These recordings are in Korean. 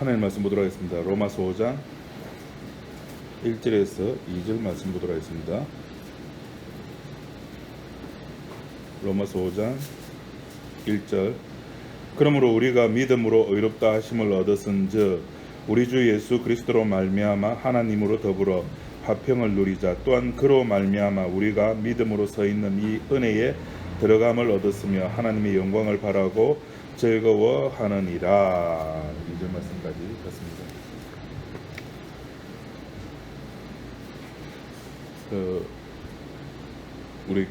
하나님 말씀 보도록 하겠습니다. 로마서 5장 1절에서 2절 말씀 보도록 하겠습니다. 로마서 5장 1절. 그러므로 우리가 믿음으로 의롭다 하심을 얻었은즉 우리 주 예수 그리스도로 말미암아 하나님으로 더불어 화평을 누리자. 또한 그로 말미암아 우리가 믿음으로 서 있는 이 은혜에 들어감을 얻었으며 하나님의 영광을 바라고 즐거워하느니라. 2절 말씀까지 했습니다. 우리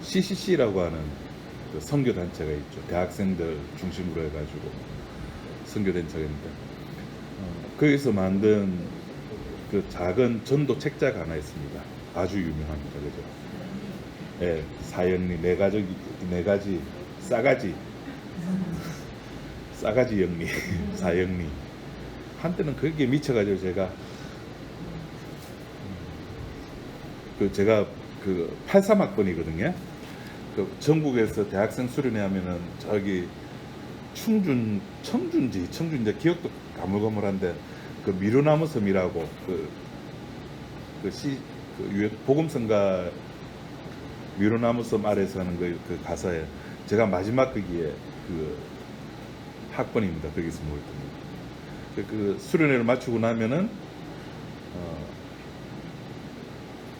CCC라고 하는 선교 단체가 있죠. 대학생들 중심으로 해가지고 선교 단체인데 거기서 만든 그 작은 전도 책자가 하나 있습니다. 아주 유명합니다. 그죠? 예, 사형리 네 가지 싸가지 영리 사형리. 한때는 거기에 미쳐가지고 제가 83학번이거든요. 전국에서 대학생 수련회 하면은 저기 청준지 기억도 가물가물한데 미루나무 섬이라고 복음성가 미루나무 섬 아래서 하는 그 가사에 제가 마지막 거기에 학번입니다. 거기서 먹을 겁니다. 수련회를 마치고 나면은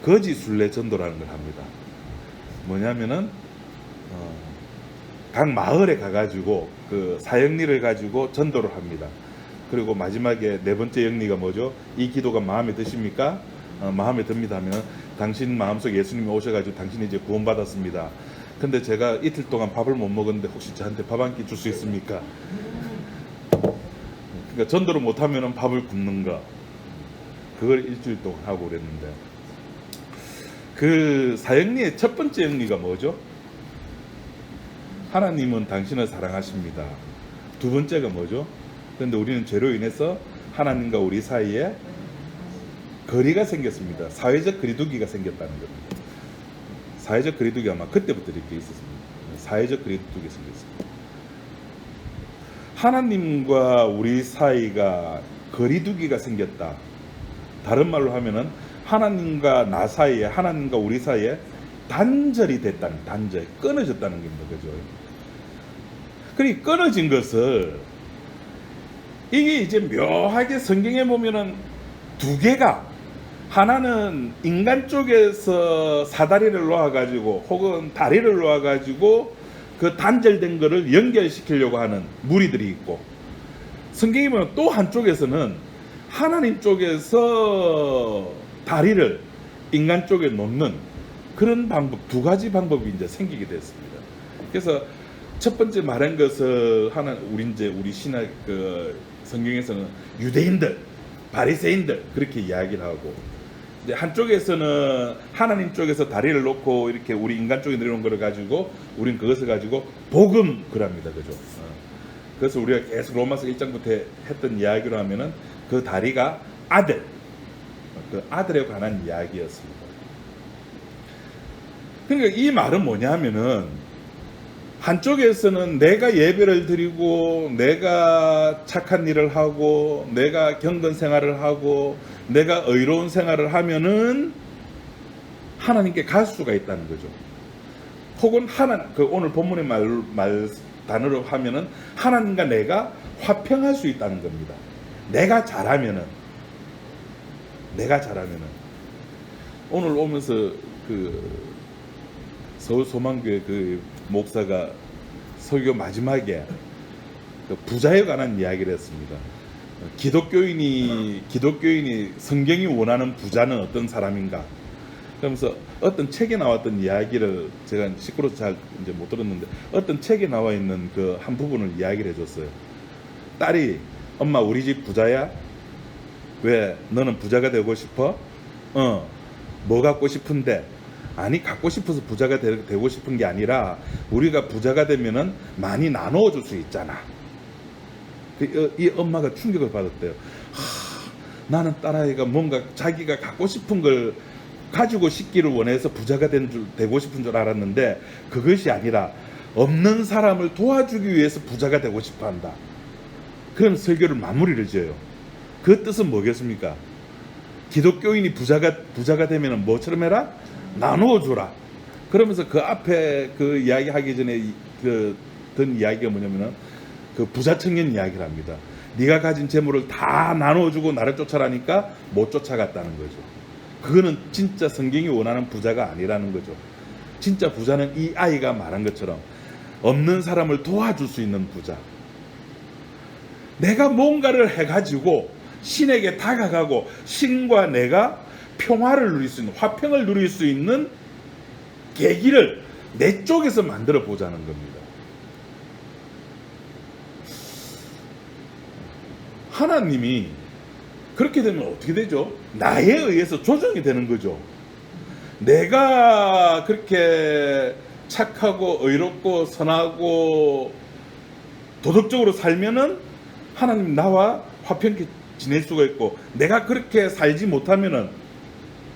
거지 순례 전도라는 걸 합니다. 뭐냐면은 각 마을에 가가지고 사형리를 가지고 전도를 합니다. 그리고 마지막에 네 번째 영리가 뭐죠? 이 기도가 마음에 드십니까? 마음에 듭니다 하면 당신 마음속에 예수님이 오셔가지고 당신이 이제 구원받았습니다. 근데 제가 이틀 동안 밥을 못 먹었는데 혹시 저한테 밥 한 끼 줄 수 있습니까? 그러니까 전도를 못하면 밥을 굶는 거, 그걸 일주일 동안 하고 그랬는데 사형리의 첫 번째 영리가 뭐죠? 하나님은 당신을 사랑하십니다. 두 번째가 뭐죠? 그런데 우리는 죄로 인해서 하나님과 우리 사이에 거리가 생겼습니다. 사회적 거리두기가 생겼다는 겁니다. 사회적 거리두기 아마 그때부터 이렇게 있었습니다. 사회적 거리두기가 생겼습니다. 하나님과 우리 사이가 거리두기가 생겼다. 다른 말로 하면은 하나님과 나 사이에, 하나님과 우리 사이에 단절이 됐다는, 끊어졌다는 겁니다. 그죠? 그러니 끊어진 것을 이게 이제 묘하게 성경에 보면은 두 개가, 하나는 인간 쪽에서 사다리를 놓아가지고 혹은 다리를 놓아가지고 그 단절된 거를 연결시키려고 하는 무리들이 있고, 성경에 보면 또 한쪽에서는 하나님 쪽에서 다리를 인간 쪽에 놓는 그런 방법, 두 가지 방법이 이제 생기게 됐습니다. 그래서 첫 번째 말한 것을 우리 신학 성경에서는 유대인들, 바리새인들 그렇게 이야기를 하고, 이제 한쪽에서는 하나님 쪽에서 다리를 놓고 이렇게 우리 인간 쪽에 내려온 거를 가지고 우리는 그것을 가지고 복음 그럽니다. 그죠? 그래서 우리가 계속 로마서 1장부터 했던 이야기로 하면은 그 다리가 아들, 그 아들에 관한 이야기였습니다. 그러니까 이 말은 뭐냐 하면은 한쪽에서는 내가 예배를 드리고 내가 착한 일을 하고 내가 경건 생활을 하고 내가 의로운 생활을 하면은 하나님께 갈 수가 있다는 거죠. 혹은 오늘 본문의 말 단어로 하면은 하나님과 내가 화평할 수 있다는 겁니다. 내가 잘하면은 오늘 오면서 서울 소망교회 목사가 설교 마지막에 부자에 관한 이야기를 했습니다. 기독교인이 성경이 원하는 부자는 어떤 사람인가? 그러면서 어떤 책에 나왔던 이야기를 제가 시끄러워서 잘 이제 못 들었는데 어떤 책에 나와 있는 한 부분을 이야기를 해줬어요. 딸이 엄마 우리 집 부자야? 왜? 너는 부자가 되고 싶어? 뭐 갖고 싶은데? 아니 갖고 싶어서 부자가 되고 싶은 게 아니라 우리가 부자가 되면은 많이 나누어 줄 수 있잖아. 이 엄마가 충격을 받았대요. 나는 딸아이가 뭔가 자기가 갖고 싶은 걸 가지고 싶기를 원해서 부자가 되고 싶은 줄 알았는데 그것이 아니라 없는 사람을 도와주기 위해서 부자가 되고 싶어 한다. 그런 설교를 마무리를 지어요. 그 뜻은 뭐겠습니까? 기독교인이 부자가 되면 뭐처럼 해라? 나누어 주라. 그러면서 그 앞에 그 이야기 하기 전에 든 이야기가 뭐냐면은 그 부자 청년 이야기를 합니다. 네가 가진 재물을 다 나눠주고 나를 쫓아라니까 못 쫓아갔다는 거죠. 그거는 진짜 성경이 원하는 부자가 아니라는 거죠. 진짜 부자는 이 아이가 말한 것처럼 없는 사람을 도와줄 수 있는 부자. 내가 뭔가를 해가지고 신에게 다가가고 신과 내가 평화를 누릴 수 있는, 화평을 누릴 수 있는 계기를 내 쪽에서 만들어 보자는 겁니다. 하나님이 그렇게 되면 어떻게 되죠? 나에 의해서 조정이 되는 거죠. 내가 그렇게 착하고 의롭고 선하고 도덕적으로 살면은 하나님 나와 화평케 지낼 수가 있고, 내가 그렇게 살지 못하면은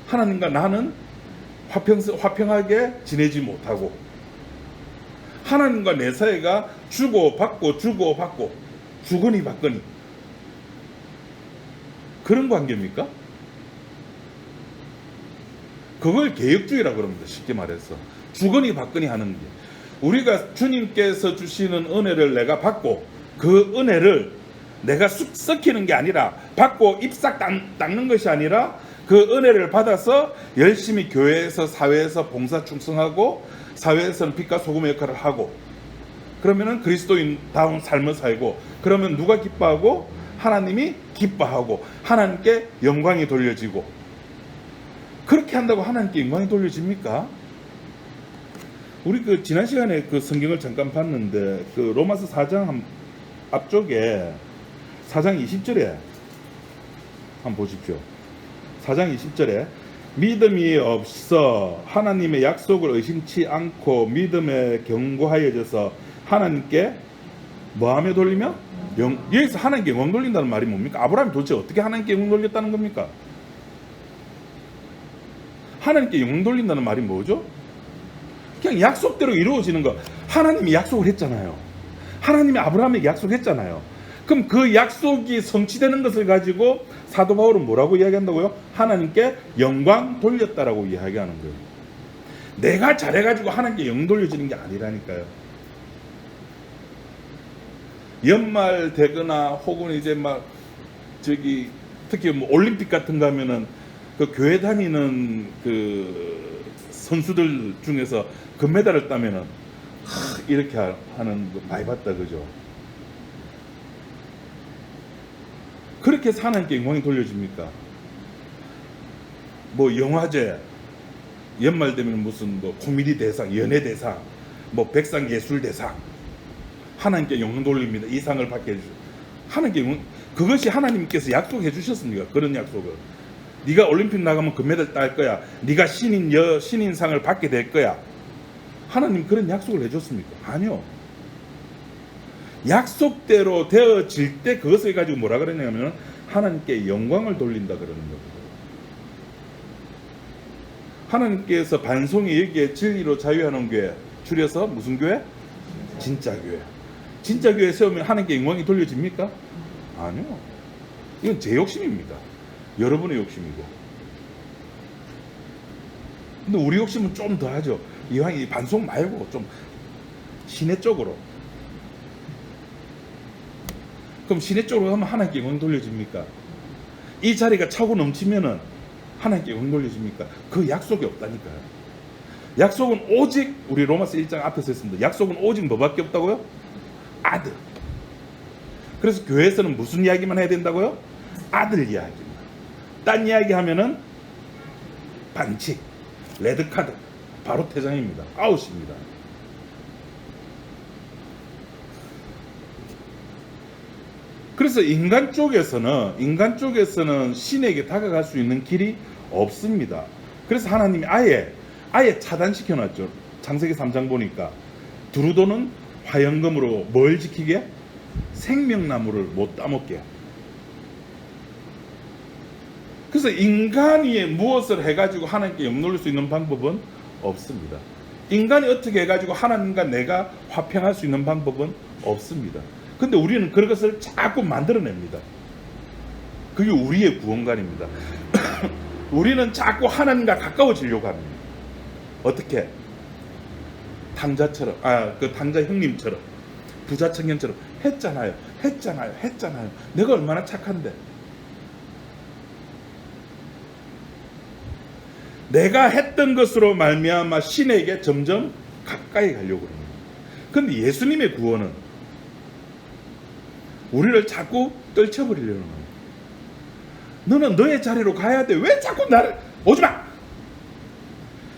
하나님과 나는 화평하게 지내지 못하고, 하나님과 내 사이가 주고받고 주거니 받거니 그런 관계입니까? 그걸 개혁주의라고 그럽니다. 쉽게 말해서 주거니 받거니 하는 게, 우리가 주님께서 주시는 은혜를 내가 받고 그 은혜를 내가 썩히는 게 아니라, 받고 잎싹 닦는 것이 아니라 그 은혜를 받아서 열심히 교회에서 사회에서 봉사 충성하고 사회에서는 빛과 소금의 역할을 하고, 그러면은 그리스도인다운 삶을 살고, 그러면 누가 기뻐하고? 하나님이 기뻐하고 하나님께 영광이 돌려지고. 그렇게 한다고 하나님께 영광이 돌려집니까? 우리 그 지난 시간에 그 성경을 잠깐 봤는데, 그 로마서 4장 앞쪽에 4장 20절에 한번 보십시오. 4장 20절에 믿음이 없어 하나님의 약속을 의심치 않고 믿음에 견고하여져서 하나님께 뭐하며 돌리며? 여기서 하나님께 영광 돌린다는 말이 뭡니까? 아브라함이 도대체 어떻게 하나님께 영광 돌렸다는 겁니까? 하나님께 영광 돌린다는 말이 뭐죠? 그냥 약속대로 이루어지는 거. 하나님이 약속을 했잖아요. 하나님이 아브라함에게 약속했잖아요. 그럼 그 약속이 성취되는 것을 가지고 사도 바울은 뭐라고 이야기한다고요? 하나님께 영광 돌렸다라고 이야기하는 거예요. 내가 잘해가지고 하나님께 영광 돌려지는 게 아니라니까요. 연말 되거나 혹은 이제 막 특히 뭐 올림픽 같은 거 하면은 그 교회 다니는 그 선수들 중에서 금메달을 따면은 이렇게 하는 거 많이 봤다, 그죠? 그렇게 해서 하나님께 영광이 돌려집니까? 뭐 영화제 연말 되면 무슨 뭐 코미디 대상, 연예 대상, 뭐 백상 예술 대상, 하나님께 영광 돌립니다. 이 상을 받게 해주죠. 하나님께 영광, 그것이 하나님께서 약속해 주셨습니까? 그런 약속을. 네가 올림픽 나가면 금메달 딸 거야. 네가 신인상을 받게 될 거야. 하나님 그런 약속을 해줬습니까? 아니요. 약속대로 되어질 때 그것을 가지고 뭐라 그러냐면 하나님께 영광을 돌린다 그러는 겁니다. 하나님께서 반송이 여기에 진리로 자유하는 교회, 줄여서 무슨 교회? 진짜 교회. 진짜 교회 세우면 하나님께 영광이 돌려집니까? 아니요. 이건 제 욕심입니다. 여러분의 욕심이고. 근데 우리 욕심은 좀 더 하죠. 이왕 이 반송 말고 좀 시내 쪽으로. 그럼 시내 쪽으로 하면 하나님께 영광 돌려집니까? 이 자리가 차고 넘치면은 하나님께 영광 돌려집니까? 그 약속이 없다니까요. 약속은 오직, 우리 로마서 1장 앞에서 했습니다. 약속은 오직 뭐밖에 없다고요? 아들. 그래서 교회에서는 무슨 이야기만 해야 된다고요? 아들 이야기만. 딴 이야기 하면은 반칙, 레드카드, 바로 퇴장입니다. 아웃입니다. 그래서 인간 쪽에서는 신에게 다가갈 수 있는 길이 없습니다. 그래서 하나님이 아예 차단시켜 놨죠. 창세기 3장 보니까 두루도는 화영금으로 뭘 지키게? 생명나무를 못 따먹게. 그래서 인간이 무엇을 해가지고 하나님께 영광 돌릴 수 있는 방법은 없습니다. 인간이 어떻게 해가지고 하나님과 내가 화평할 수 있는 방법은 없습니다. 근데 우리는 그것을 자꾸 만들어냅니다. 그게 우리의 구원관입니다. 우리는 자꾸 하나님과 가까워지려고 합니다. 어떻게? 탕자처럼, 그 탕자 형님처럼, 부자 청년처럼 했잖아요. 내가 얼마나 착한데. 내가 했던 것으로 말미암아 신에게 점점 가까이 가려고 합니다. 그런데 예수님의 구원은 우리를 자꾸 떨쳐버리려는 겁니다. 너는 너의 자리로 가야 돼. 왜 자꾸 나를 오지마.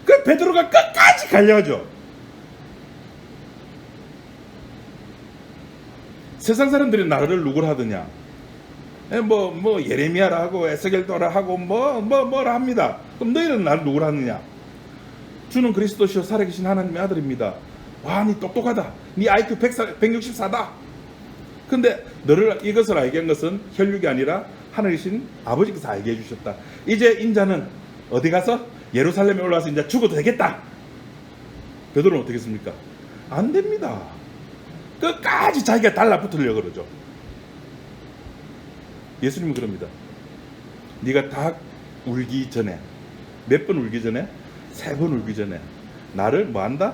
그 베드로가 끝까지 가려죠. 세상 사람들이 나를 누구라 하더냐? 뭐 예레미야라 하고 에스겔도라 하고 뭐라 합니다. 그럼 너희는 나를 누구라 하느냐? 주는 그리스도시요 살아계신 하나님의 아들입니다. 와, 니 똑똑하다. 니 IQ 164다. 근데 너를 이것을 알게 한 것은 혈육이 아니라 하늘이신 아버지께서 알게 해주셨다. 이제 인자는 어디 가서 예루살렘에 올라와서 이제 죽어도 되겠다. 베드로는 어떻게 했습니까? 안 됩니다. 끝까지 자기가 달라붙으려고 그러죠. 예수님은 그럽니다. 네가 다 울기 전에, 몇 번 울기 전에? 3번 울기 전에 나를 뭐 한다?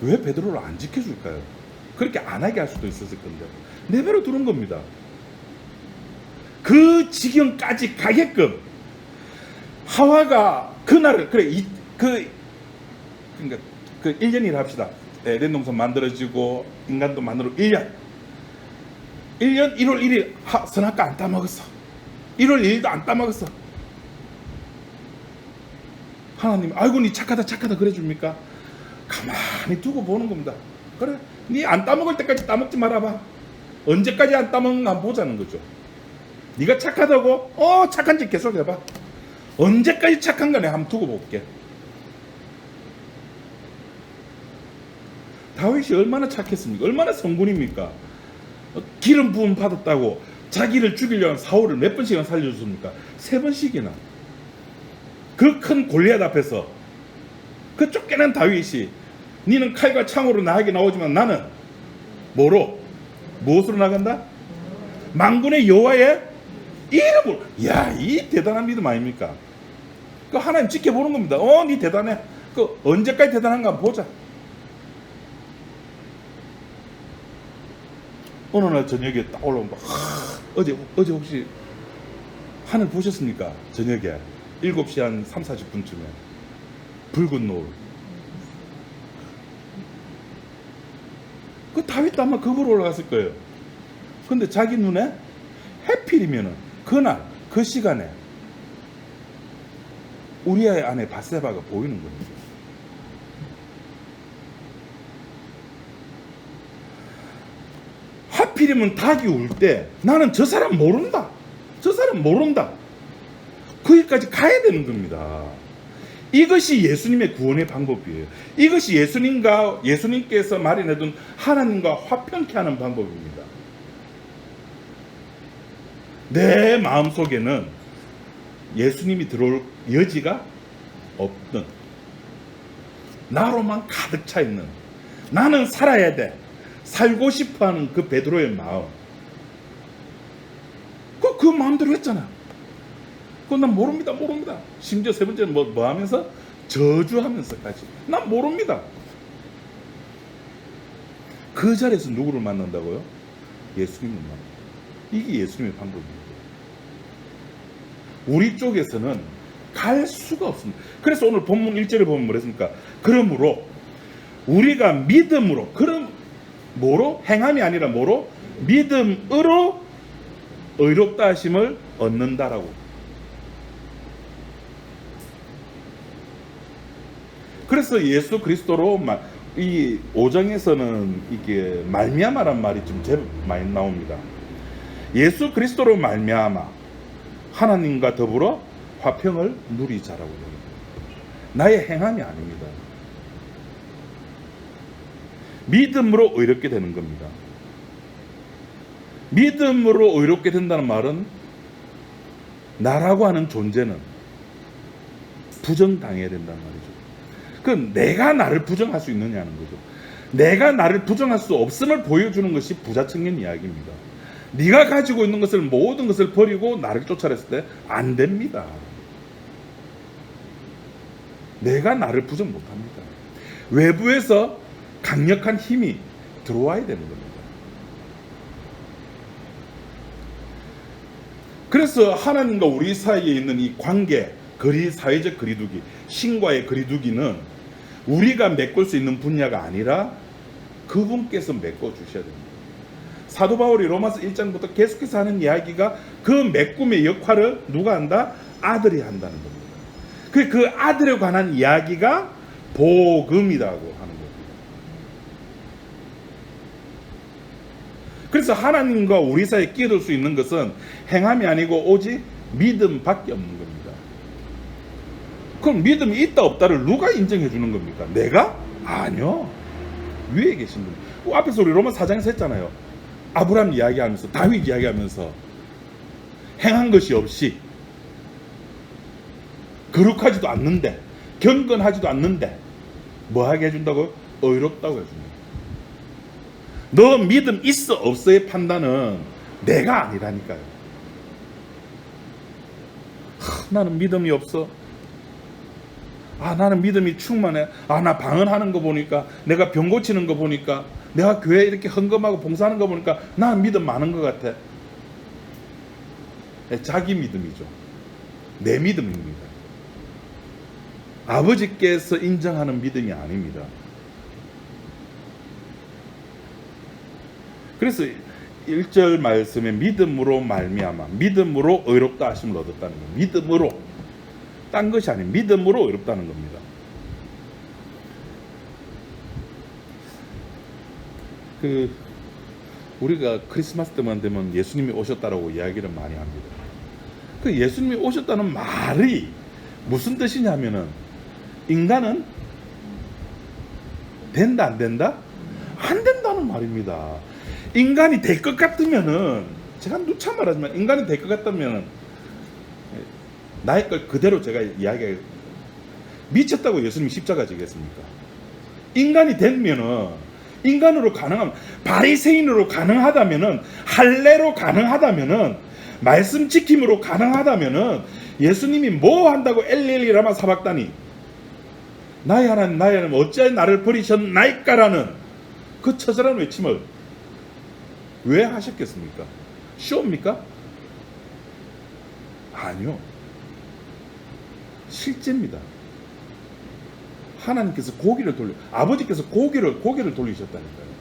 왜 베드로를 안 지켜줄까요? 그렇게 안 하게 할 수도 있었을 건데 내버려 두는 겁니다. 그 지경까지 가게끔 하와가 그날을 그러니까 그 1년이라 합시다. 에덴 동산 만들어지고 인간도 만들어 1년 1월 1일 선악과 안 따먹었어. 1월 2일도 안 따먹었어. 하나님 아이고 니 착하다 그래 줍니까? 가만히 두고 보는 겁니다. 그래 니 안 따먹을 때까지 따먹지 말아봐. 언제까지 안 따먹는가 한번 보자는 거죠. 니가 착하다고? 착한지 계속 해봐. 언제까지 착한가 내가 한번 두고 볼게. 다윗이 얼마나 착했습니까? 얼마나 성군입니까? 기름 부음 받았다고 자기를 죽이려는 사울을 몇 번씩이나 살려줬습니까? 3번씩이나. 그 큰 골리앗 앞에서 그 쫓겨난 다윗이 니는 칼과 창으로 나에게 나오지만 나는 무엇으로 나간다? 만군의 여호와의 이름으로. 야, 이 대단한 믿음 아닙니까? 그 하나님 지켜보는 겁니다. 니 대단해. 그 언제까지 대단한가 한번 보자. 어느 날 저녁에 딱 올라오면 어제 혹시 하늘 보셨습니까? 저녁에 7시 한 3, 40분쯤에 붉은 노을. 그 다윗도 아마 그걸 올라갔을 거예요. 근데 자기 눈에 해필이면은 그날 그 시간에 우리아의 아내 밧세바가 보이는 겁니다. 하필이면 닭이 울 때 나는 저 사람 모른다. 거기까지 가야 되는 겁니다. 이것이 예수님의 구원의 방법이에요. 이것이 예수님께서 마련해둔 하나님과 화평케 하는 방법입니다. 내 마음속에는 예수님이 들어올 여지가 없는, 나로만 가득 차 있는, 나는 살아야 돼, 살고 싶어하는 그 베드로의 마음. 그 마음대로 했잖아. 난 모릅니다. 심지어 3번째는 뭐 하면서? 저주하면서까지. 난 모릅니다. 그 자리에서 누구를 만난다고요? 예수님을 만난다. 이게 예수님의 방법입니다. 우리 쪽에서는 갈 수가 없습니다. 그래서 오늘 본문 1절에 보면 뭐랬습니까? 그러므로 우리가 믿음으로, 뭐로? 행함이 아니라 뭐로? 믿음으로 의롭다 하심을 얻는다라고. 그래서 예수 그리스도로 이 5장에서는 이게 말미암아란 말이 좀 제법 많이 나옵니다. 예수 그리스도로 말미암아 하나님과 더불어 화평을 누리자라고 합니다. 나의 행함이 아닙니다. 믿음으로 의롭게 되는 겁니다. 믿음으로 의롭게 된다는 말은 나라고 하는 존재는 부정당해야 된다는 말이죠. 그럼 내가 나를 부정할 수 있느냐는 거죠. 내가 나를 부정할 수 없음을 보여주는 것이 부자청년 이야기입니다. 네가 가지고 있는 것을 모든 것을 버리고 나를 쫓아냈을 때 안 됩니다. 내가 나를 부정 못합니다. 외부에서 강력한 힘이 들어와야 되는 겁니다. 그래서 하나님과 우리 사이에 있는 이 관계, 사회적 거리두기, 신과의 거리두기는 우리가 메꿀 수 있는 분야가 아니라 그분께서 메꿔 주셔야 됩니다. 사도 바울이 로마서 1장부터 계속해서 하는 이야기가 그 메꿈의 역할을 누가 한다? 아들이 한다는 겁니다. 그 아들에 관한 이야기가 복음이라고 하는 겁니다. 그래서 하나님과 우리 사이에 끼어들 수 있는 것은 행함이 아니고 오직 믿음밖에 없는 겁니다. 그럼 믿음이 있다 없다를 누가 인정해 주는 겁니까? 내가? 아니요. 위에 계신 분. 앞에서 우리 로마 4장에서 했잖아요. 아브라함 이야기하면서, 다윗 이야기하면서 행한 것이 없이 거룩하지도 않는데, 경건하지도 않는데 뭐 하게 해준다고요? 의롭다고 해줍니다. 너 믿음 있어 없어의 판단은 내가 아니라니까요. 나는 믿음이 없어. 나는 믿음이 충만해. 나 방언하는 거 보니까, 내가 병 고치는 거 보니까, 내가 교회 이렇게 헌금하고 봉사하는 거 보니까 나는 믿음 많은 것 같아. 자기 믿음이죠. 내 믿음입니다. 아버지께서 인정하는 믿음이 아닙니다. 그래서 1절 말씀에 믿음으로 말미암아, 믿음으로 의롭다 하심을 얻었다는 거예요. 믿음으로, 딴 것이 아니에요. 믿음으로 의롭다는 겁니다. 우리가 크리스마스 때만 되면 예수님이 오셨다라고 이야기를 많이 합니다. 그 예수님이 오셨다는 말이 무슨 뜻이냐면은, 인간은 된다 안 된다? 안 된다는 말입니다. 인간이 될 것 같으면은, 제가 누차 말하지만 인간이 될 것 같다면은 나의 걸 그대로 제가 이야기해요. 미쳤다고 예수님이 십자가 지겠습니까? 인간이 되면은, 인간으로 가능하면, 바리새인으로 가능하다면은, 할례로 가능하다면은, 말씀 지킴으로 가능하다면은 예수님이 뭐 한다고 엘리엘리 라마 사박다니, 나의 하나님 나의 하나님 어찌하여 나를 버리셨나이까라는 그 처절한 외침을 왜 하셨겠습니까? 쇼입니까? 아니요. 실제입니다. 하나님께서 아버지께서 고개를 돌리셨다니까요.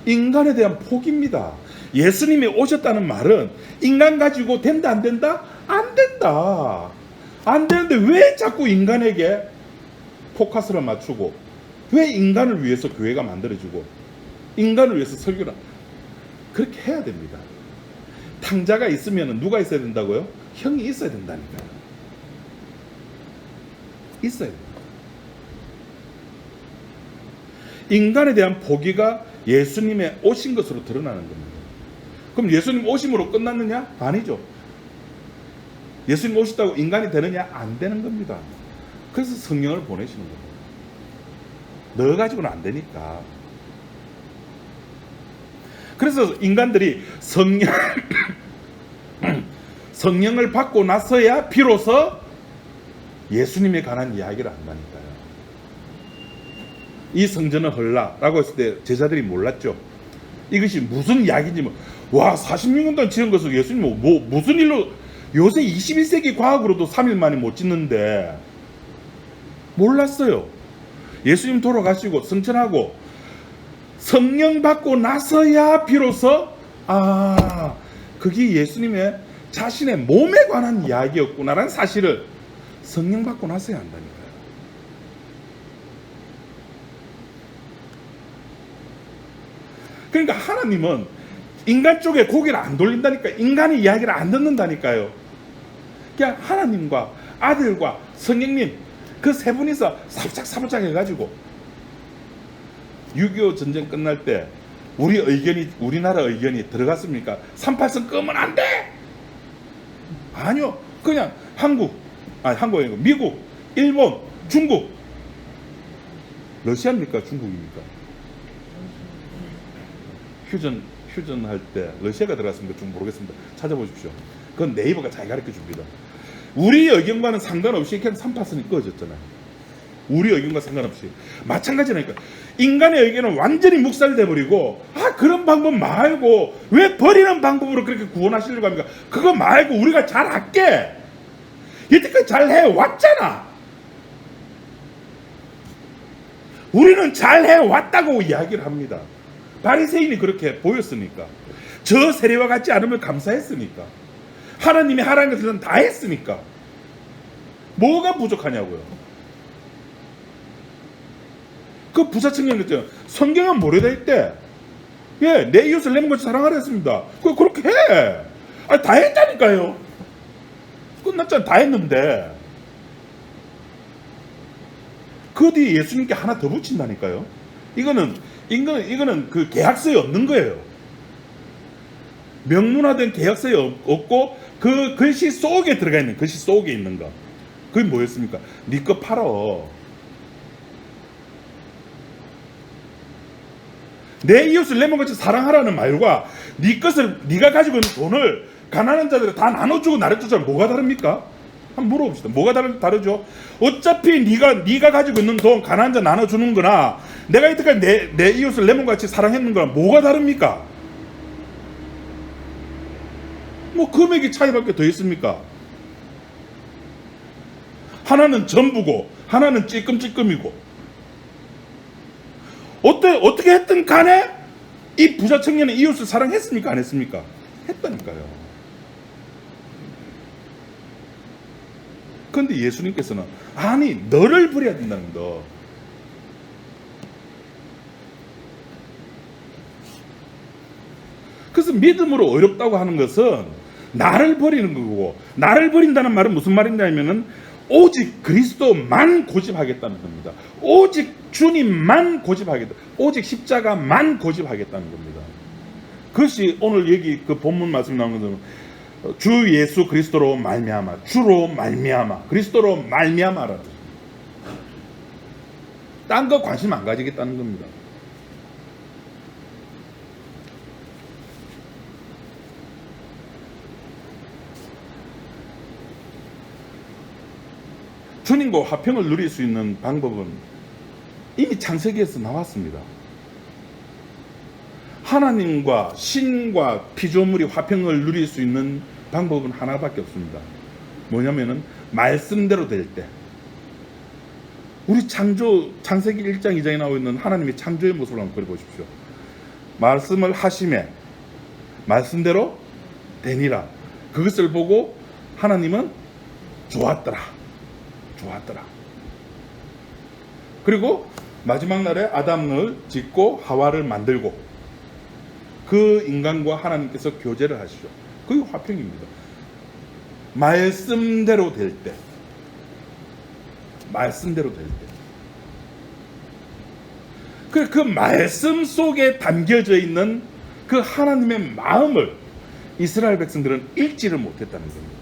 인간에 대한 포기입니다. 예수님이 오셨다는 말은 인간 가지고 된다 안 된다? 안 된다. 안 되는데 왜 자꾸 인간에게 포커스를 맞추고, 왜 인간을 위해서 교회가 만들어지고 인간을 위해서 설교를, 그렇게 해야 됩니다. 탕자가 있으면 누가 있어야 된다고요? 형이 있어야 된다니까요. 있어야 됩니다. 인간에 대한 포기가 예수님의 오신 것으로 드러나는 겁니다. 그럼 예수님 오심으로 끝났느냐? 아니죠. 예수님 오셨다고 인간이 되느냐? 안 되는 겁니다. 그래서 성령을 보내시는 겁니다. 너 가지고는 안 되니까. 그래서 인간들이 성령을 받고 나서야 비로소 예수님에 관한 이야기를 한다니까요. 이 성전을 헐라라고 했을 때 제자들이 몰랐죠. 이것이 무슨 이야기인지, 와 46년 동안 지은 것을 예수님 무슨 일로, 요새 21세기 과학으로도 3일 만에 못 짓는데 몰랐어요. 예수님 돌아가시고 성천하고 성령 받고 나서야 비로소 그게 예수님의 자신의 몸에 관한 이야기였구나라는 사실을 성령 받고 나서야 한다니까요. 그러니까 하나님은 인간 쪽에 고개를 안 돌린다니까, 인간의 이야기를 안 듣는다니까요. 그냥 하나님과 아들과 성령님 그 세 분이서 사부작 해가지고 6.25 전쟁 끝날 때 우리나라 의견이 들어갔습니까? 38선 끄면 안 돼! 아니요. 그냥 한국이 아니고 미국, 일본, 중국. 러시아입니까? 중국입니까? 휴전 할 때 러시아가 들어갔습니까? 좀 모르겠습니다. 찾아보십시오. 그건 네이버가 잘 가르쳐 줍니다. 우리 의견과는 상관없이 그냥 3파선이 꺼졌잖아요. 우리 의견과 상관없이. 마찬가지라니까. 인간의 의견은 완전히 묵살돼 버리고, 그런 방법 말고 왜 버리는 방법으로 그렇게 구원하시려고 합니까? 그거 말고 우리가 잘할게. 여태까지 잘해 왔잖아. 우리는 잘해 왔다고 이야기를 합니다. 바리새인이 그렇게 보였으니까, 저 세례와 같지 않으면 감사했으니까, 하나님이 하라는 것들은 다 했으니까 뭐가 부족하냐고요. 그 부자 청년 있잖아요. 성경은 뭐래다 했대? 내 이웃을 내 몸같이 사랑하라 했습니다. 그렇게 해. 다 했다니까요. 끝났잖아. 다 했는데 그 뒤에 예수님께 하나 더 붙인다니까요. 이거는 그 계약서에 없는 거예요. 명문화된 계약서에 없고 그 글씨 속에 들어가 있는, 글씨 속에 있는 거. 그게 뭐였습니까? 네 거 팔어. 내 이웃을 내 몸같이 사랑하라는 말과 네 것을, 네가 가지고 있는 돈을 가난한 자들에 다 나눠주고 나눠주자면 뭐가 다릅니까? 한번 물어봅시다. 뭐가 다르죠? 어차피 네가 가지고 있는 돈 가난한 자 나눠주는 거나 내가 이때까지 내 이웃을 내 몸같이 사랑했는 거랑 뭐가 다릅니까? 뭐 금액이 차이밖에 더 있습니까? 하나는 전부고 하나는 찔끔찔끔이고. 어떻게 했든 간에 이 부자 청년은 이웃을 사랑했습니까? 안 했습니까? 했다니까요. 그런데 예수님께서는 아니 너를 버려야 된다는 거. 그래서 믿음으로 어렵다고 하는 것은 나를 버리는 거고, 나를 버린다는 말은 무슨 말이냐면은 오직 그리스도만 고집하겠다는 겁니다. 오직 주님만 고집하겠다. 오직 십자가만 고집하겠다는 겁니다. 그것이 오늘 여기 그 본문 말씀 나오는 것은 주 예수 그리스도로 말미암아, 주로 말미암아, 그리스도로 말미암아라도 딴 거 관심 안 가지겠다는 겁니다. 주님과 화평을 누릴 수 있는 방법은 이미 창세기에서 나왔습니다. 하나님과 신과 피조물이 화평을 누릴 수 있는 방법은 하나밖에 없습니다. 뭐냐면은 말씀대로 될 때. 우리 창세기 1장 2장에 나오고 있는 하나님의 창조의 모습을 한번 그려보십시오. 말씀을 하심에 말씀대로 되니라. 그것을 보고 하나님은 좋았더라. 그리고 마지막 날에 아담을 짓고 하와를 만들고 그 인간과 하나님께서 교제를 하시죠. 그게 화평입니다. 말씀대로 될 때. 그 말씀 속에 담겨져 있는 그 하나님의 마음을 이스라엘 백성들은 읽지를 못했다는 겁니다.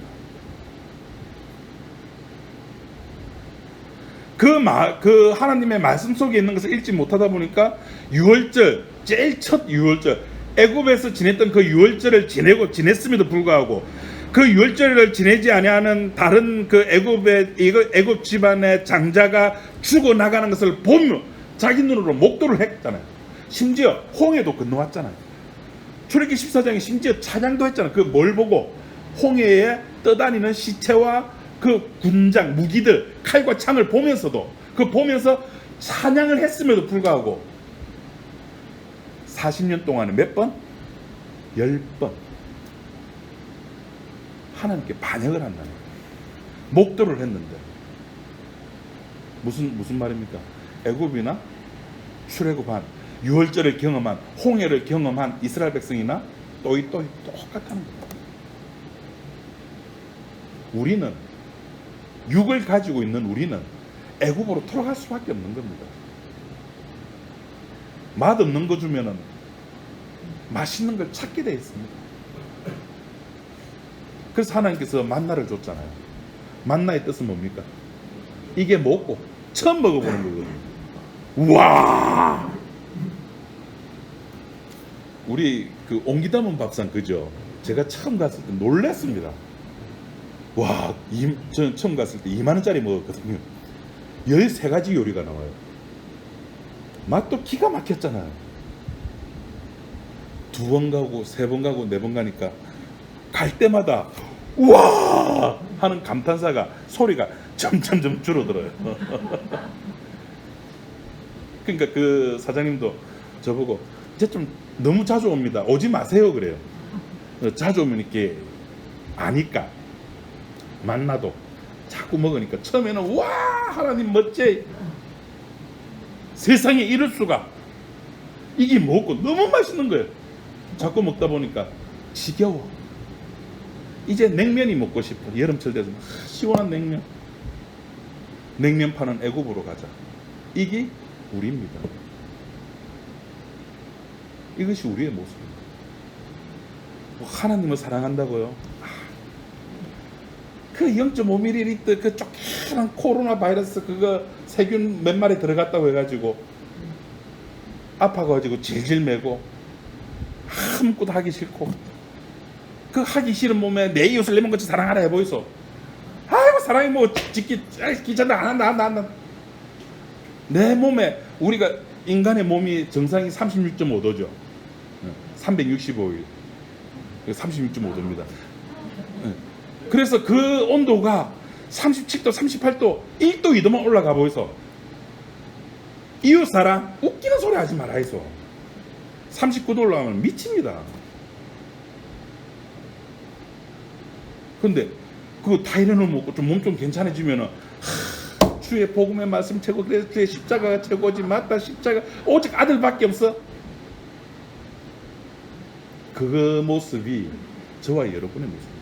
그 하나님의 말씀 속에 있는 것을 읽지 못하다 보니까 유월절, 제일 첫 유월절, 애굽에서 지냈던 그 유월절을 지냈음에도 불구하고 그 유월절을 지내지 아니하는 다른 그 애굽 집안의 장자가 죽어 나가는 것을 보며 자기 눈으로 목도를 했잖아요. 심지어 홍해도 건너왔잖아요. 출애굽기 14장에 심지어 찬양도 했잖아요. 그 뭘 보고? 홍해에 떠다니는 시체와 그 군장, 무기들, 칼과 창을 보면서도 보면서 찬양을 했음에도 불구하고 40년 동안에 몇 번? 10번 하나님께 반역을 한다는 거예요. 목도를 했는데 무슨 말입니까? 애굽이나 출애굽한 유월절을 경험한 홍해를 경험한 이스라엘 백성이나 또이 똑같다는 거예요. 우리는 육을 가지고 있는 우리는 애굽으로 돌아갈 수밖에 없는 겁니다. 맛없는 거 주면은 맛있는 걸 찾게 되어 있습니다. 그래서 하나님께서 만나를 줬잖아요. 만나의 뜻은 뭡니까? 이게 뭐고 처음 먹어보는 거거든요. 우와! 우리 그 옹기 담은 밥상 그죠? 제가 처음 갔을 때 놀랐습니다. 와, 저는 처음 갔을 때 2만 원짜리 먹었거든요. 13가지 요리가 나와요. 맛도 기가 막혔잖아요. 2번 가고 3번 가고 4번 가니까 갈 때마다 우와 하는 감탄사가 소리가 점점 줄어들어요. 그러니까 그 사장님도 저보고 이제 좀 너무 자주 옵니다. 오지 마세요 그래요. 자주 오면 이렇게 아니까 만나도 자꾸 먹으니까 처음에는 와 하나님 멋지 세상에 이럴 수가 이게 뭐고 너무 맛있는 거예요. 자꾸 먹다 보니까 지겨워. 이제 냉면이 먹고 싶어. 여름철 돼서 시원한 냉면 파는 애국으로 가자. 이게 우리입니다. 이것이 우리의 모습입니다. 하나님을 사랑한다고요? 그 0.5ml 그 조그만 코로나 바이러스 그거 세균 몇 마리 들어갔다고 해가지고 아파가지고 질질 매고 아무것도 하기 싫고 그 하기 싫은 몸에 내 이웃을 내 몸같이 사랑하라 해보이소. 아이고 사랑이 뭐 짓기 귀찮다 안 한다. 내 몸에 우리가 인간의 몸이 정상이 36.5도죠. 365일 36.5도입니다. 그래서 그 온도가 37도 38도 1도 2도만 올라가 보이소. 이웃사랑 웃기는 소리 하지 마라 해서 39도 올라가면 미칩니다. 근데 그 타이레놀 먹고 좀 몸 좀 괜찮아지면은 주의 복음의 말씀 최고. 그래서 주의 십자가가 최고지. 맞다 십자가 오직 아들밖에 없어. 그 모습이 저와 여러분의 모습입니다.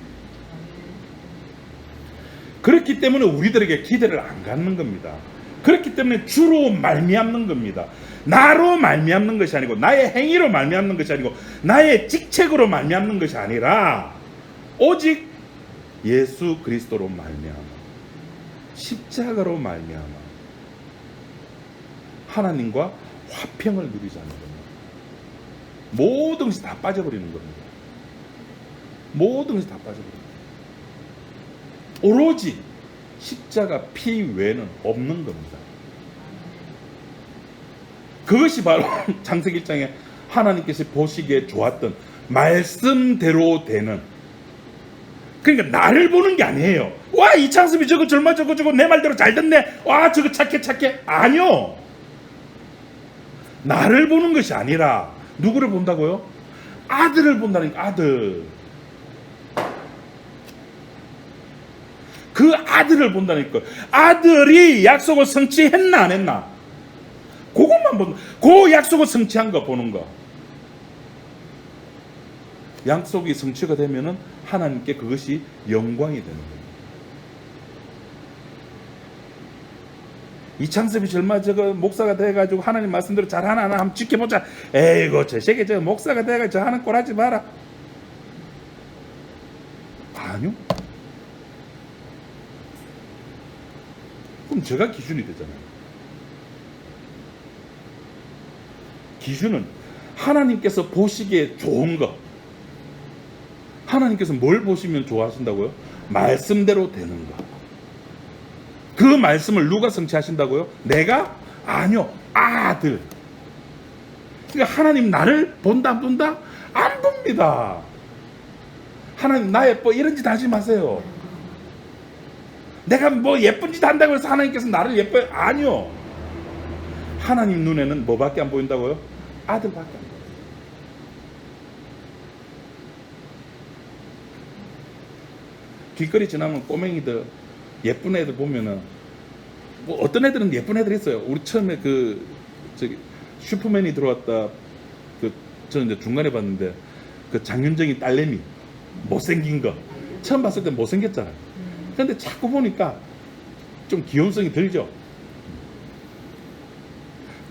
그렇기 때문에 우리들에게 기대를 안 갖는 겁니다. 그렇기 때문에 주로 말미암는 겁니다. 나로 말미암는 것이 아니고 나의 행위로 말미암는 것이 아니고 나의 직책으로 말미암는 것이 아니라 오직 예수 그리스도로 말미암아 십자가로 말미암아 하나님과 화평을 누리자는 겁니다. 모든 것이 다 빠져버리는 겁니다. 모든 것이 다 빠져버립니다. 오로지 십자가 피 외에는 없는 겁니다. 그것이 바로 창세기 1장에 하나님께서 보시기에 좋았던 말씀대로 되는, 그러니까 나를 보는 게 아니에요. 와 이창섭이 저거 젊어 저거 내 말대로 잘 됐네. 와 저거 착해. 아니요. 나를 보는 것이 아니라 누구를 본다고요? 아들을 본다니까. 아들. 그 아들을 본다니까. 아들이 약속을 성취했나 안 했나? 그것만 본다. 그 약속을 성취한 거 보는 거. 약속이 성취가 되면은 하나님께 그것이 영광이 되는 거예요. 이창섭이 젊어 저거 목사가 돼가지고 하나님 말씀대로 잘하나 한번 지켜보자. 에이고 저 새끼 저 목사가 돼가지고 저 하는 꼴 하지 마라. 아니요. 그럼 제가 기준이 되잖아요. 기준은 하나님께서 보시기에 좋은 거. 하나님께서 뭘 보시면 좋아하신다고요? 말씀대로 되는 거. 그 말씀을 누가 성취하신다고요? 내가? 아니요. 아들. 그러니까 하나님 나를 본다 안 본다? 안 봅니다. 하나님 나 예뻐 이런 짓 하지 마세요. 내가 뭐 예쁜 짓 한다고 해서 하나님께서 나를 예뻐요? 아니요. 하나님 눈에는 뭐밖에 안 보인다고요? 아들밖에 안 보여요. 길거리 지나면 꼬맹이들 예쁜 애들 보면은 뭐 어떤 애들은 예쁜 애들 있어요. 우리 처음에 그 저기 슈퍼맨이 들어왔다 그 저는 이제 중간에 봤는데 그 장윤정이 딸내미 못생긴 거 처음 봤을 때 못생겼잖아요. 근데 자꾸 보니까 좀 귀염성이 들죠.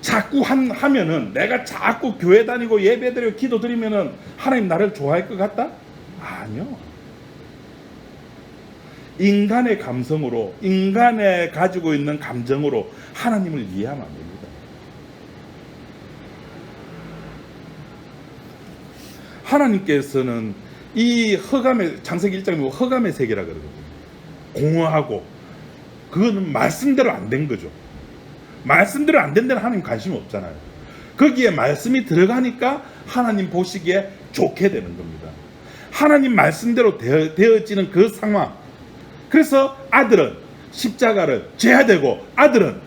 자꾸 하면은 내가 자꾸 교회 다니고 예배 드리고 기도 드리면은 하나님 나를 좋아할 것 같다? 아니요. 인간의 감성으로, 인간의 가지고 있는 감정으로 하나님을 이해하면 안 됩니다. 하나님께서는 이 허감의, 창세기 1장에 보면 허감의 세계라 그러거든요. 공허하고, 그거는 말씀대로 안 된 거죠. 말씀대로 안 된 데는 하나님 관심 없잖아요. 거기에 말씀이 들어가니까 하나님 보시기에 좋게 되는 겁니다. 하나님 말씀대로 되어지는 그 상황. 그래서 아들은 십자가를 져야 되고, 아들은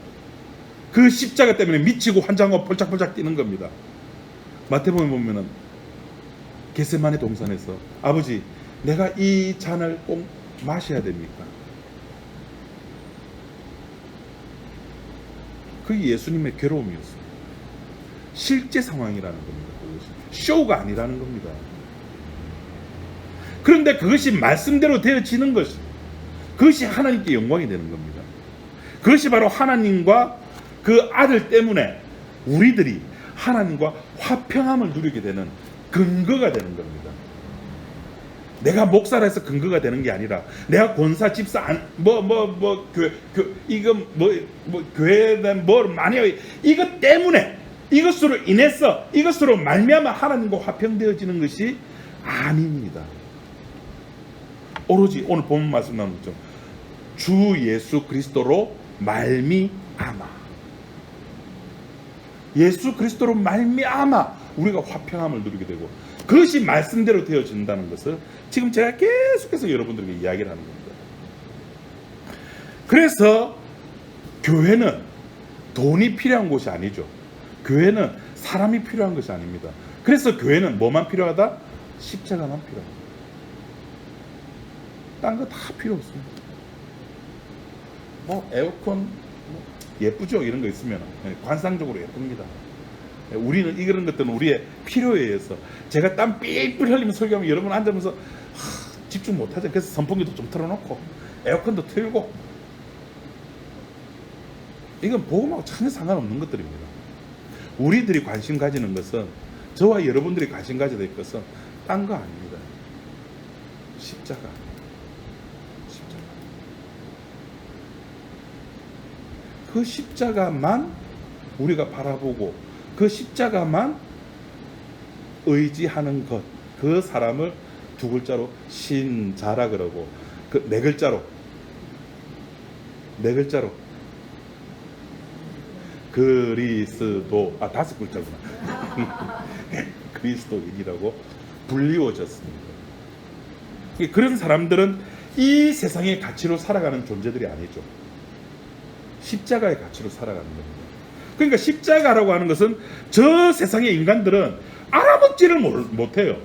그 십자가 때문에 미치고 환장하고 폴짝폴짝 뛰는 겁니다. 마태복음에 보면은 겟세마네 동산에서 아버지, 내가 이 잔을 꼭 마셔야 됩니까? 그게 예수님의 괴로움이었어요. 실제 상황이라는 겁니다. 그것이 쇼가 아니라는 겁니다. 그런데 그것이 말씀대로 되어지는 것이, 그것이 하나님께 영광이 되는 겁니다. 그것이 바로 하나님과 그 아들 때문에 우리들이 하나님과 화평함을 누리게 되는 근거가 되는 겁니다. 내가 목사라 해서 근거가 되는 게 아니라, 내가 권사, 집사, 교회에 대한 많이, 이것 때문에, 이것으로 인해서, 이것으로 말미암아 하나님과 화평되어지는 것이 아닙니다. 오로지 오늘 본문 말씀 나오는 거죠. 주 예수 그리스도로 말미암아. 예수 그리스도로 말미암아 우리가 화평함을 누리게 되고, 그것이 말씀대로 되어진다는 것을 지금 제가 계속해서 여러분들에게 이야기를 하는 겁니다. 그래서 교회는 돈이 필요한 곳이 아니죠. 교회는 사람이 필요한 것이 아닙니다. 그래서 교회는 뭐만 필요하다? 십자가만 필요합니다. 딴 거 다 필요 없습니다. 에어컨 예쁘죠? 이런 거 있으면 관상적으로 예쁩니다. 우리는 이런 것들은 우리의 필요에 의해서, 제가 땀 삐삐 흘리면 설교하면 여러분 앉으면서 집중 못하죠. 그래서 선풍기도 좀 틀어놓고 에어컨도 틀고, 이건 복음하고 전혀 상관없는 것들입니다. 우리들이 관심 가지는 것은, 저와 여러분들이 관심 가져야 될 것은 딴 거 아닙니다. 십자가. 그 십자가만 우리가 바라보고, 그 십자가만 의지하는 것, 그 사람을 두 글자로 신자라 그러고, 그 네 글자로 그리스도, 다섯 글자구나. 그리스도인이라고 불리워졌습니다. 그런 사람들은 이 세상의 가치로 살아가는 존재들이 아니죠. 십자가의 가치로 살아가는 겁니다. 그러니까 십자가라고 하는 것은 저 세상의 인간들은 알아먹지를 못해요.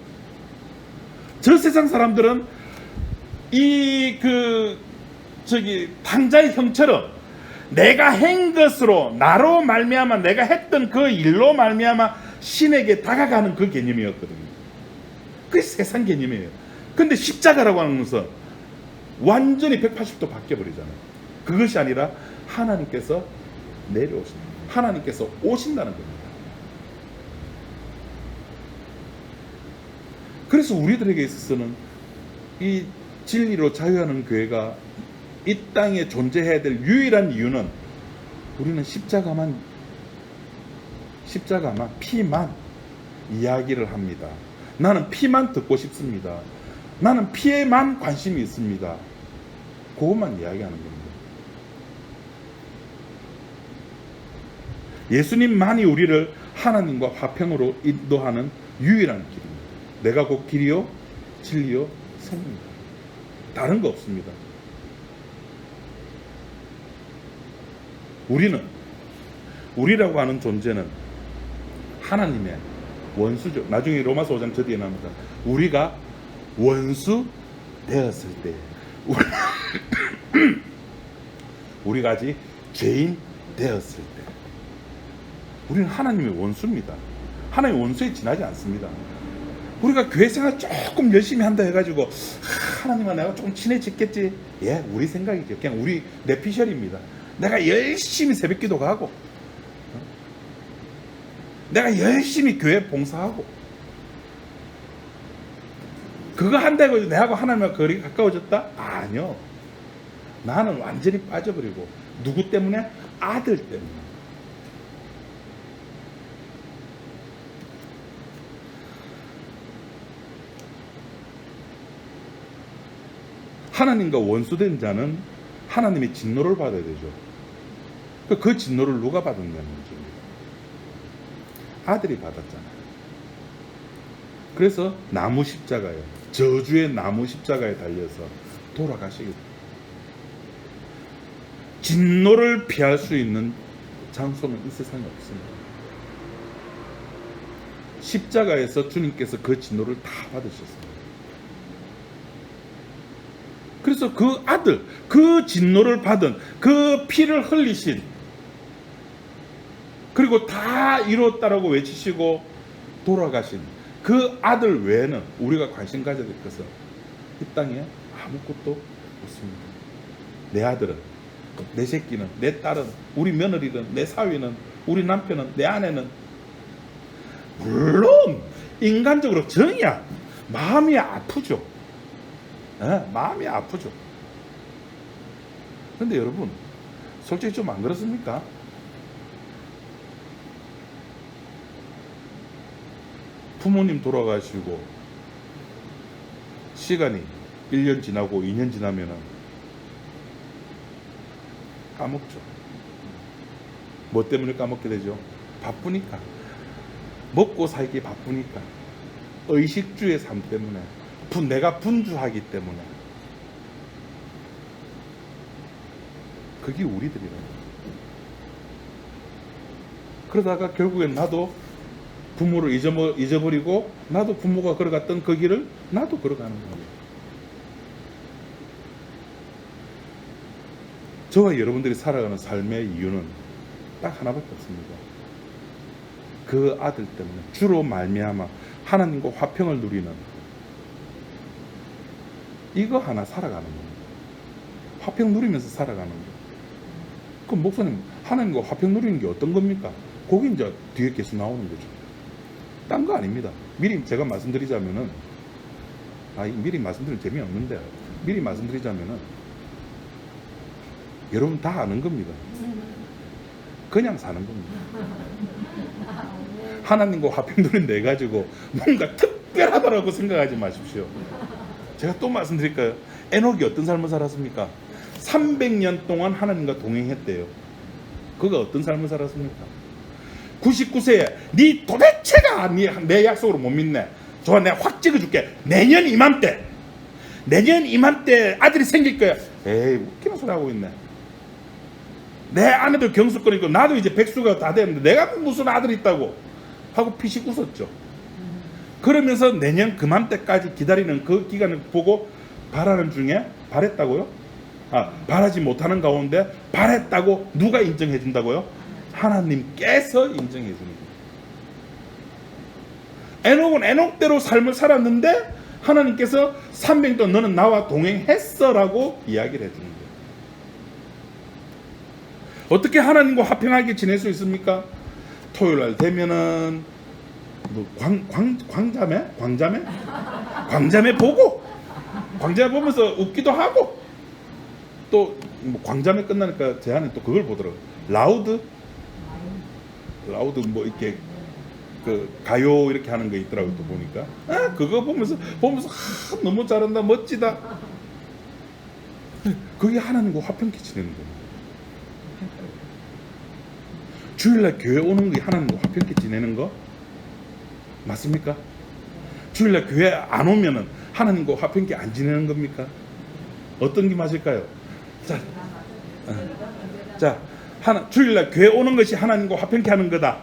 저 세상 사람들은 당자의 형처럼 내가 한 것으로, 나로 말미암아, 내가 했던 그 일로 말미암아 신에게 다가가는 그 개념이었거든요. 그게 세상 개념이에요. 근데 십자가라고 하는 것은 완전히 180도 바뀌어버리잖아요. 그것이 아니라 하나님께서 내려오십니다. 하나님께서 오신다는 겁니다. 그래서 우리들에게 있어서는 이 진리로 자유하는 교회가 이 땅에 존재해야 될 유일한 이유는, 우리는 십자가만, 피만 이야기를 합니다. 나는 피만 듣고 싶습니다. 나는 피에만 관심이 있습니다. 그것만 이야기하는 겁니다. 예수님만이 우리를 하나님과 화평으로 인도하는 유일한 길입니다. 내가 곧 길이요 진리요 생명입니다. 다른 거 없습니다. 우리라고 하는 존재는 하나님의 원수죠. 나중에 로마서 5장 저 뒤에 나옵니다. 우리가 원수 되었을 때, 우리가 아직 죄인 되었을 때, 우리는 하나님의 원수입니다. 하나님의 원수에 지나지 않습니다. 우리가 교회 생활 조금 열심히 한다 해가지고 하나님과 내가 조금 친해졌겠지? 예, 우리 생각이죠. 그냥 내 피셜입니다. 내가 열심히 새벽기도 가고, 내가 열심히 교회 봉사하고, 그거 한다고 내하고 하나님과 거리가 가까워졌다? 아니요. 나는 완전히 빠져버리고. 누구 때문에? 아들 때문에. 하나님과 원수된 자는 하나님의 진노를 받아야 되죠. 그 진노를 누가 받았냐는 문제입니다. 아들이 받았잖아요. 그래서 나무 십자가에, 저주의 나무 십자가에 달려서 돌아가시게 됩니다. 진노를 피할 수 있는 장소는 이 세상에 없습니다. 십자가에서 주님께서 그 진노를 다 받으셨습니다. 그래서 그 아들, 그 진노를 받은, 그 피를 흘리신, 그리고 다 이뤘다라고 외치시고 돌아가신 그 아들 외에는 우리가 관심 가져야 될 것은 이 땅에 아무것도 없습니다. 내 아들은, 내 새끼는, 내 딸은, 우리 며느리는, 내 사위는, 우리 남편은, 내 아내는, 물론 인간적으로 정이야 마음이 아프죠. 마음이 아프죠. 근데 여러분, 솔직히 좀 안 그렇습니까? 부모님 돌아가시고 시간이 1년 지나고 2년 지나면은 까먹죠. 뭐 때문에 까먹게 되죠? 바쁘니까. 먹고 살기 바쁘니까. 의식주의 삶 때문에. 내가 분주하기 때문에. 그게 우리들이라. 그러다가 결국엔 나도 부모를 잊어버리고 나도 부모가 걸어갔던 그 길을 나도 걸어가는 거예요. 저와 여러분들이 살아가는 삶의 이유는 딱 하나밖에 없습니다. 그 아들 때문에 주로 말미암아 하나님과 화평을 누리는 이거 하나 살아가는 겁니다. 화평 누리면서 살아가는 거예요. 그럼 목사님, 하나님과 화평 누리는 게 어떤 겁니까? 거기 이제 뒤에 계속 나오는 거죠. 딴 거 아닙니다. 미리 제가 말씀드리자면은, 미리 말씀드리면 재미없는데, 미리 말씀드리자면은, 여러분 다 아는 겁니다. 그냥 사는 겁니다. 하나님과 화평 누린다 해가지고 뭔가 특별하다라고 생각하지 마십시오. 제가 또 말씀드릴까요? 에녹이 어떤 삶을 살았습니까? 300년 동안 하나님과 동행했대요. 그가 어떤 삶을 살았습니까? 99세에 네 도대체가 내 약속으로 못 믿네. 좋아, 내가 확 찍어줄게. 내년 이맘때 아들이 생길 거야. 에이, 웃기는 소리 하고 있네. 내 아내도 경숙거리고 나도 이제 백수가 다 됐는데 내가 무슨 아들이 있다고 하고 피식 웃었죠. 그러면서 내년 그맘때까지 기다리는 그 기간을 보고 바라는 중에 바랬다고요? 바라지 못하는 가운데 바랬다고 누가 인정해 준다고요? 하나님께서 인정해 줍니다. 에녹은 에녹대로 삶을 살았는데 하나님께서 300년 동안 너는 나와 동행했어 라고 이야기를 해주는 거예요. 어떻게 하나님과 화평하게 지낼 수 있습니까? 토요일날 되면은 뭐 광자매 보고 광자매 보면서 웃기도 하고 또 뭐 광자매 끝나니까 제 안에 또 그걸 보더라고요. 라우드 뭐 이렇게 그 가요 이렇게 하는 거 있더라고요. 또 보니까 그거 보면서 너무 잘한다, 멋지다. 그게 하나님과 화평케 지내는 거예요. 주일날 교회 오는 게 하나님과 화평케 지내는 거 맞습니까? 주일날 교회 안 오면은 하나님과 화평케 안 지내는 겁니까? 어떤 게 맞을까요? 주일날 교회 오는 것이 하나님과 화평케 하는 거다.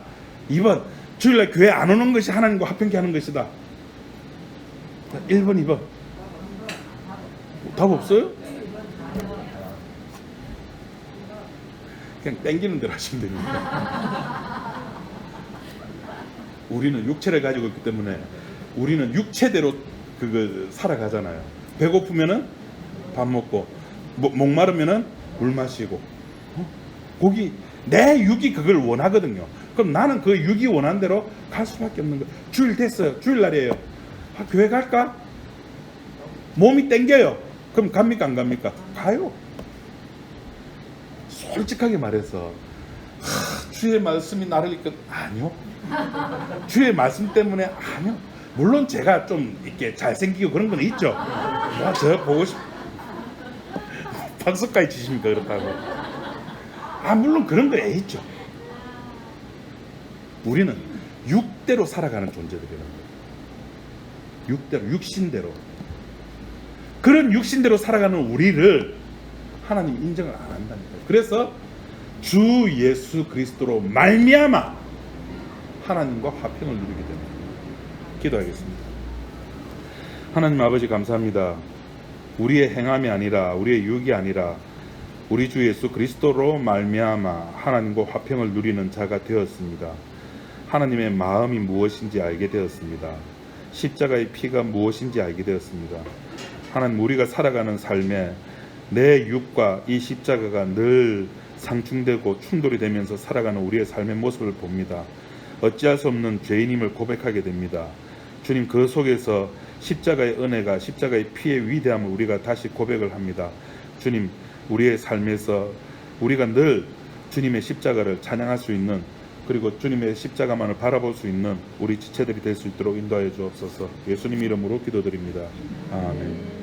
2번, 주일날 교회 안 오는 것이 하나님과 화평케 하는 것이다. 1번, 2번. 답 없어요? 그냥 땡기는 대로 하시면 됩니다. 우리는 육체를 가지고 있기 때문에 우리는 육체대로 살아가잖아요. 배고프면은 밥 먹고, 목마르면은 물 마시고, 고기, 내 육이 그걸 원하거든요. 그럼 나는 그 육이 원하는 대로 갈 수밖에 없는 거예요. 주일 됐어요. 주일날이에요. 교회 갈까? 몸이 땡겨요. 그럼 갑니까 안 갑니까? 가요. 솔직하게 말해서 주의 말씀이 나를 이끌 아니요. 주의 말씀 때문에 아니요. 물론 제가 좀 이렇게 잘생기고 그런 건 있죠. 저 보고 싶 박수까지 치십니까 그렇다고. 물론 그런 거 있죠. 우리는 육대로 살아가는 존재들이라는 거예요. 육대로, 육신대로. 그런 육신대로 살아가는 우리를 하나님 인정을 안 한다니까요. 그래서 주 예수 그리스도로 말미암아 하나님과 화평을 누리게 됩니다. 기도하겠습니다. 하나님 아버지 감사합니다. 우리의 행함이 아니라 우리의 육이 아니라 우리 주 예수 그리스도로 말미암아 하나님과 화평을 누리는 자가 되었습니다. 하나님의 마음이 무엇인지 알게 되었습니다. 십자가의 피가 무엇인지 알게 되었습니다. 하나님, 우리가 살아가는 삶에 내 육과 이 십자가가 늘 상충되고 충돌이 되면서 살아가는 우리의 삶의 모습을 봅니다. 어찌할 수 없는 죄인임을 고백하게 됩니다. 주님, 그 속에서 십자가의 은혜가, 십자가의 피의 위대함을 우리가 다시 고백을 합니다. 주님, 우리의 삶에서 우리가 늘 주님의 십자가를 찬양할 수 있는, 그리고 주님의 십자가만을 바라볼 수 있는 우리 지체들이 될 수 있도록 인도하여 주옵소서. 예수님 이름으로 기도드립니다. 아멘.